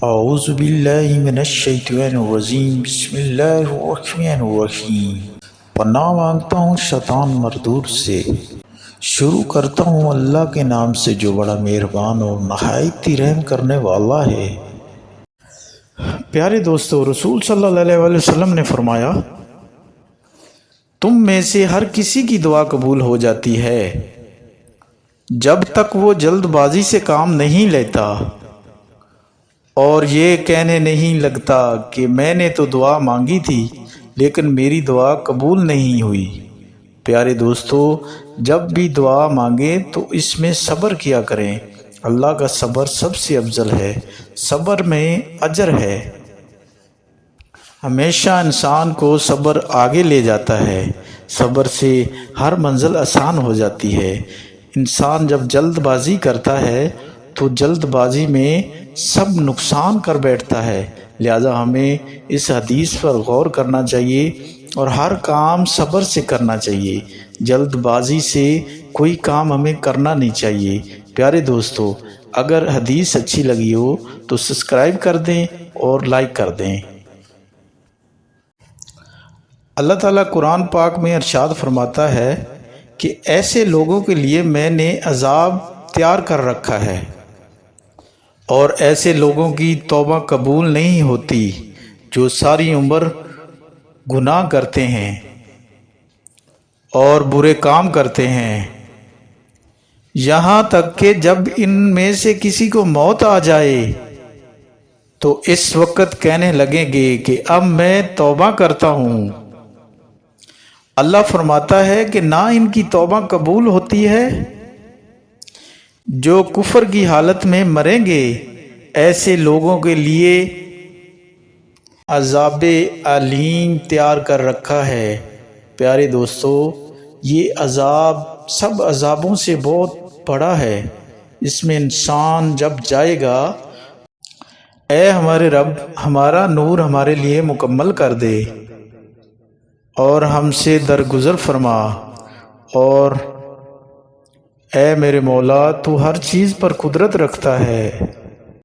اعوذ باللہ من الشیطان الرجیم، بسم اللہ الرحمن الرحیم۔ پناہ مانگتا ہوں شیطان مردود سے۔ شروع کرتا ہوں اللہ کے نام سے جو بڑا مہربان اور نہایت ہی رحم کرنے والا ہے۔ پیارے دوستو، رسول صلی اللہ علیہ وسلم نے فرمایا، تم میں سے ہر کسی کی دعا قبول ہو جاتی ہے جب تک وہ جلد بازی سے کام نہیں لیتا اور یہ کہنے نہیں لگتا کہ میں نے تو دعا مانگی تھی لیکن میری دعا قبول نہیں ہوئی۔ پیارے دوستو، جب بھی دعا مانگیں تو اس میں صبر کیا کریں۔ اللہ کا صبر سب سے افضل ہے، صبر میں اجر ہے۔ ہمیشہ انسان کو صبر آگے لے جاتا ہے، صبر سے ہر منزل آسان ہو جاتی ہے۔ انسان جب جلد بازی کرتا ہے تو جلد بازی میں سب نقصان کر بیٹھتا ہے، لہذا ہمیں اس حدیث پر غور کرنا چاہیے اور ہر کام صبر سے کرنا چاہیے۔ جلد بازی سے کوئی کام ہمیں کرنا نہیں چاہیے۔ پیارے دوستو، اگر حدیث اچھی لگی ہو تو سبسکرائب کر دیں اور لائک کر دیں۔ اللہ تعالیٰ قرآن پاک میں ارشاد فرماتا ہے کہ ایسے لوگوں کے لیے میں نے عذاب تیار کر رکھا ہے اور ایسے لوگوں کی توبہ قبول نہیں ہوتی جو ساری عمر گناہ کرتے ہیں اور برے کام کرتے ہیں، یہاں تک کہ جب ان میں سے کسی کو موت آ جائے تو اس وقت کہنے لگیں گے کہ اب میں توبہ کرتا ہوں۔ اللہ فرماتا ہے کہ نہ ان کی توبہ قبول ہوتی ہے۔ جو کفر کی حالت میں مریں گے ایسے لوگوں کے لیے عذاب علیم تیار کر رکھا ہے۔ پیارے دوستو، یہ عذاب سب عذابوں سے بہت بڑا ہے۔ اس میں انسان جب جائے گا، اے ہمارے رب، ہمارا نور ہمارے لیے مکمل کر دے اور ہم سے درگزر فرما، اور اے میرے مولا، تو ہر چیز پر قدرت رکھتا ہے۔